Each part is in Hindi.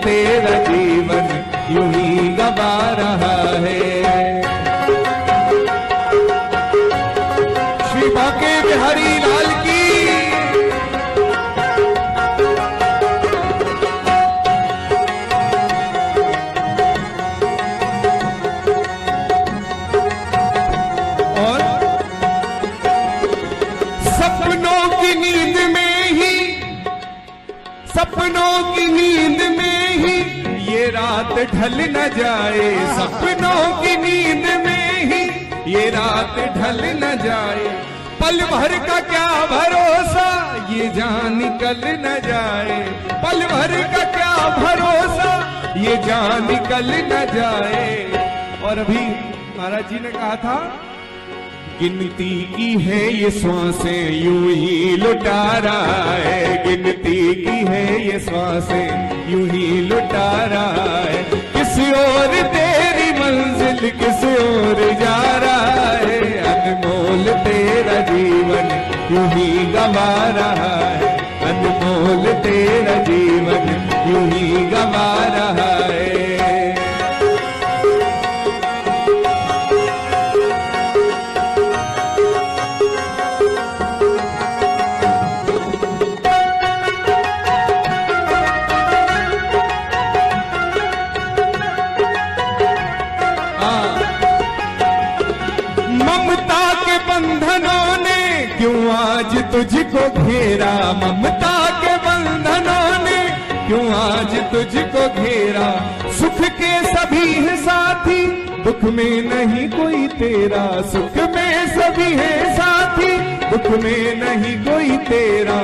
तेरा जीवन यूं ही गवा रहा है। श्री बांके बिहारी लाल की। और सपनों की नींद में ही ये रात ढल न जाए, सपनों की नींद में ही ये रात ढल न जाए। पल भर का क्या भरोसा ये जान निकल न जाए, पल भर का क्या भरोसा ये जान निकल न जाए। और अभी महाराज जी ने कहा था, गिनती की है ये सांसें यूं ही लुटा रहा है, गिनती की है ये सांसें यूं ही लुटा रहा है। किस ओर तेरी मंजिल किस ओर जा रहा है, अनमोल तेरा जीवन यूं ही गवा रहा है, अनमोल तेरा जीवन यूं ही गवा रहा है। आज तुझको घेरा, ममता के बंधनों ने क्यों आज तुझको घेरा। सुख के सभी है साथी दुख में नहीं कोई तेरा, सुख में सभी है साथी दुख में नहीं कोई तेरा।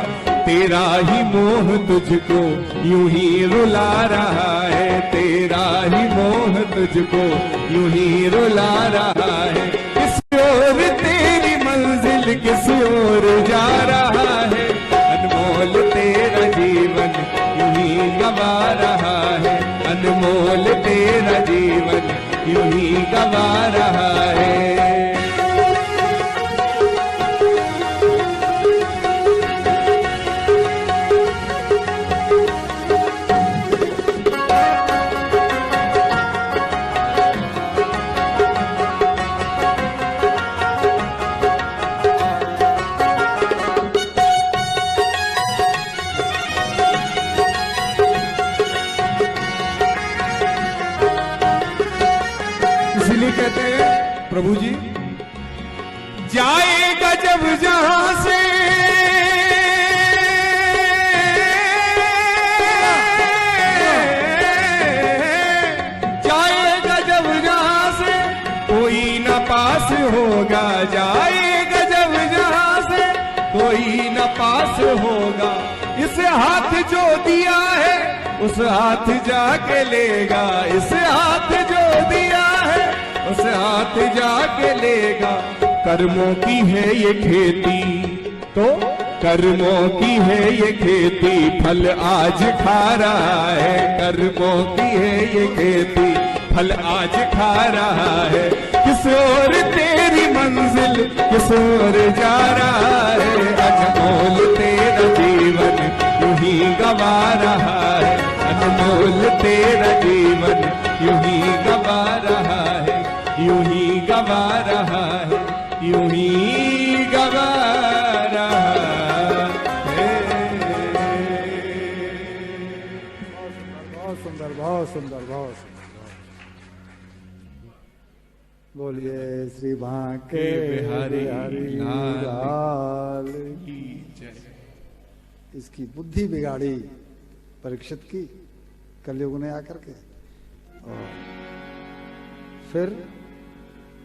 तेरा ही मोह तुझको यूं ही रुला रहा है, तेरा ही मोह तुझको यूं ही रुला रहा है। किस ओर तेरी मंजिल किस ओर जा रहा है, अनमोल तेरा जीवन यूं ही गवा रहा है, अनमोल तेरा जीवन यूं ही गवा रहा है। कहते हैं प्रभु जी, जाएगा जब जहां से जाएगा जब जहां से कोई न पास होगा, जाएगा जब जहां से कोई न पास होगा। इस हाथ जो दिया है उस हाथ जाके लेगा, इस हाथ जो दिया है उस हाथ जाके लेगा। कर्मों की है ये खेती तो कर्मों की है ये खेती, फल आज खा रहा है। कर्मों की है ये खेती, फल आज खा रहा है। किस ओर तेरी मंजिल किस ओर जा रहा है, अनमोल तेरा जीवन यूं ही गवा रहा है, अनमोल तेरा जीवन यूं ही गवा रहा है, यूं ही गवा रहा है, यूं ही गवा रहा है। बहुत सुंदर, बहुत सुंदर, बहुत सुंदर। बोलिए श्री बांके बिहारी लाल की जय। इसकी बुद्धि बिगाड़ी परीक्षित की कलयुग ने आकर के, और फिर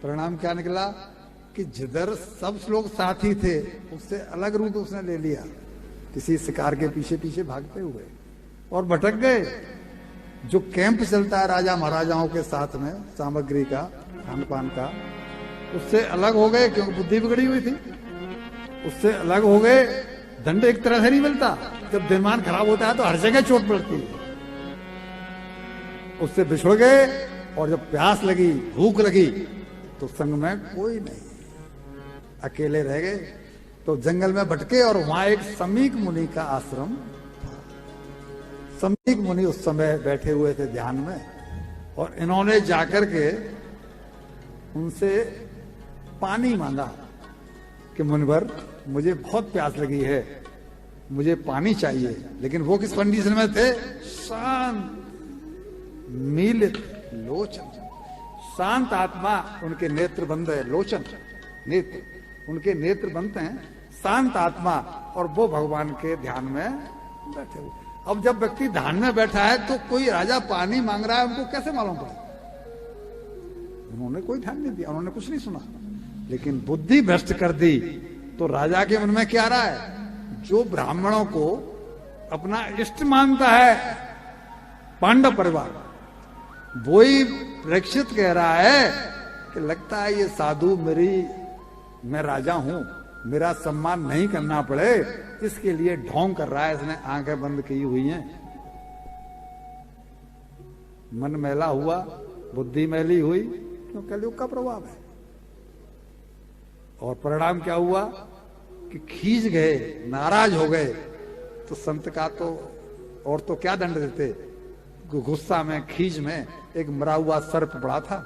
परिणाम क्या निकला कि जिधर सब लोग साथी थे उससे अलग रूप उसने ले लिया, किसी शिकार के पीछे पीछे भागते हुए, और भटक गए। जो कैंप चलता है राजा महाराजाओं के साथ में सामग्री का, खान पान का, उससे अलग हो गए क्योंकि बुद्धि बिगड़ी हुई थी। उससे अलग हो गए। दंड एक तरह से नहीं मिलता, जब दिमाग खराब होता है तो हर जगह चोट पड़ती है। उससे बिछड़ गए, और जब प्यास लगी, भूख लगी, तो संग में कोई नहीं, अकेले रह गए। तो जंगल में भटके, और वहां एक समीक मुनि का आश्रम था। सम्यक मुनि उस समय बैठे हुए थे ध्यान में, और इन्होंने जाकर के उनसे पानी मांगा कि मुनिवर मुझे बहुत प्यास लगी है, मुझे पानी चाहिए। लेकिन वो किस कंडीशन में थे? शांत मीलित लोचन, शांत आत्मा, उनके नेत्र बंद है, लोचन नेत्र, उनके नेत्र बंद हैं, शांत आत्मा, और वो भगवान के ध्यान में बैठे हुए। अब जब व्यक्ति ध्यान में बैठा है तो कोई राजा पानी मांग रहा है, उनको कैसे मालूम पड़ा? उन्होंने कोई ध्यान नहीं दिया, उन्होंने कुछ नहीं सुना, लेकिन बुद्धि भ्रष्ट कर दी। तो राजा के मन में क्या आ रहा है? जो ब्राह्मणों को अपना इष्ट मानता है पांडव परिवार, वही परीक्षित कह रहा है कि लगता है ये साधु मैं राजा हूं, मेरा सम्मान नहीं करना पड़े, इसके लिए ढोंग कर रहा है, इसने आंखें बंद की हुई हैं। मन मैला हुआ, बुद्धि मैली हुई, क्यों? कलयुग का प्रभाव है। और परिणाम क्या हुआ कि खींच गए, नाराज हो गए। तो संत का तो और तो क्या दंड देते? गुस्सा में, खींच में एक मरा हुआ सर्प पड़ा था,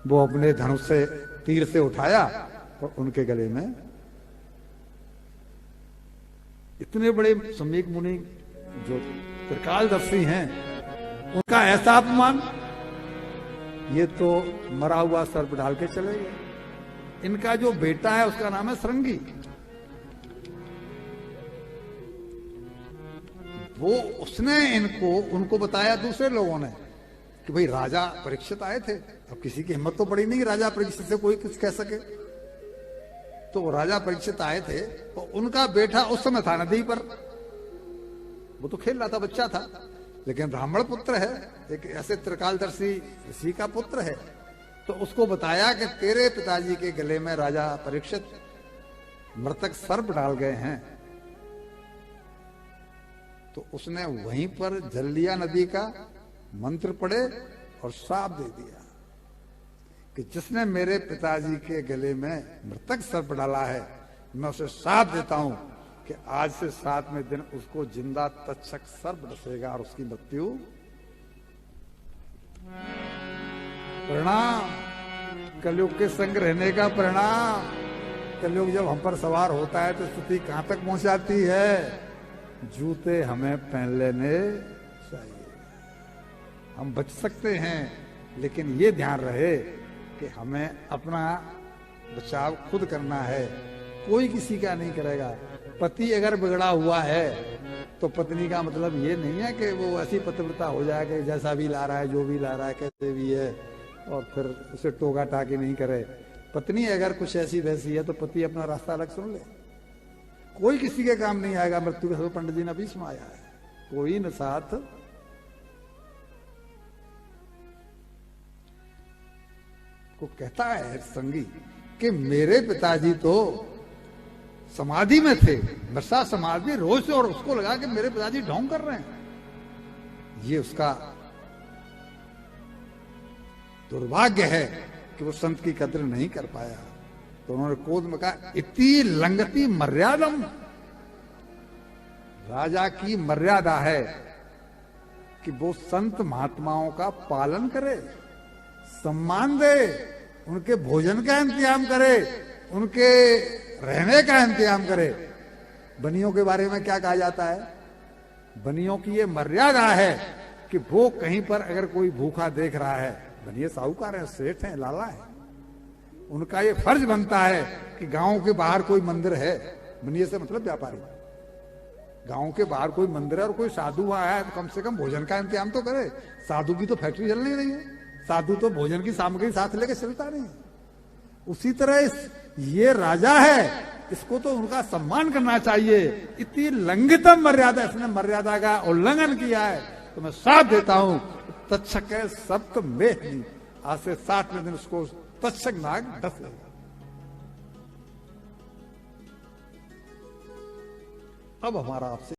वो अपने धनुष से, तीर से उठाया और उनके गले में। इतने बड़े सम्यक मुनि जो त्रिकालदर्शी हैं, उनका ऐसा अपमान, ये तो मरा हुआ सर्प डाल के चले गए। इनका जो बेटा है उसका नाम है श्रृंगी, वो उसने उनको बताया दूसरे लोगों ने कि भाई राजा परीक्षित आए थे। अब किसी की हिम्मत तो पड़ी नहीं राजा परीक्षित से कोई कुछ कह सके। तो राजा परीक्षित आए थे, तो उनका बेटा उस समय था नदी पर, वो तो खेल रहा था, बच्चा था, लेकिन ब्राह्मण पुत्र है, एक ऐसे त्रिकालदर्शी ऋषि का पुत्र है। तो उसको बताया कि तेरे पिताजी के गले में राजा परीक्षित मृतक सर्प डाल गए हैं। तो उसने वहीं पर जल लिया नदी का, मंत्र पढ़े और श्राप दे दिया कि जिसने मेरे पिताजी के गले में मृतक सर्प डाला है, मैं उसे श्राप देता हूं कि आज से 7वें दिन उसको जिंदा तक्षक सर्प डसेगा और उसकी मृत्यु। परिणाम कलयुग के संग रहने का परिणाम। कलयुग जब हम पर सवार होता है तो स्थिति कहां तक पहुंच जाती है? जूते हमें पहन लेने चाहिए। हम बच सकते हैं, लेकिन ये ध्यान रहे कि हमें अपना बचाव खुद करना है, कोई किसी का नहीं करेगा। पति अगर बिगड़ा हुआ है तो पत्नी का मतलब ये नहीं है कि वो ऐसी पतिव्रता हो जाए कि जैसा भी ला रहा है, जो भी ला रहा है, कैसे भी है, और फिर उसे टोका टाकी नहीं करे। पत्नी अगर कुछ ऐसी वैसी है तो पति अपना रास्ता अलग सुन ले, कोई किसी के काम नहीं आएगा। मृत्यु के समय पंडित जी ने भी सुनाया है, कोई न साथ को कहता है संगी कि मेरे पिताजी तो समाधि में थे, नशा समाधि रोज से, और उसको लगा कि मेरे पिताजी ढोंग कर रहे हैं। ये उसका दुर्भाग्य है कि वो संत की कद्र नहीं कर पाया। तो उन्होंने क्रोध में कहा, इति लंगति मर्यादम, राजा की मर्यादा है कि वो संत महात्माओं का पालन करे, सम्मान दे, उनके भोजन का इंतजाम करे, उनके रहने का इंतजाम करे। बनियों के बारे में क्या कहा जाता है? बनियों की ये मर्यादा है कि वो कहीं पर अगर कोई भूखा देख रहा है, बनिए साहूकार है, सेठ है, लाला है, उनका ये फर्ज बनता है कि गांव के बाहर कोई मंदिर है, बनिए से मतलब व्यापारी, गांव के बाहर कोई मंदिर है और कोई साधु आया है तो कम से कम भोजन का इंतजाम तो करे। साधु की तो फैक्ट्री चल नहीं रही है, साधु तो भोजन की सामग्री साथ लेके चलता नहीं। उसी तरह ये राजा है, इसको तो उनका सम्मान करना चाहिए। इतनी लंघितम मर्यादा, इसने मर्यादा का उल्लंघन किया है, तो मैं साथ देता हूं तक्षक है सप्त में, आज से 7वें दिन उसको तक्षक नाग डस लेगा। अब हमारा आपसे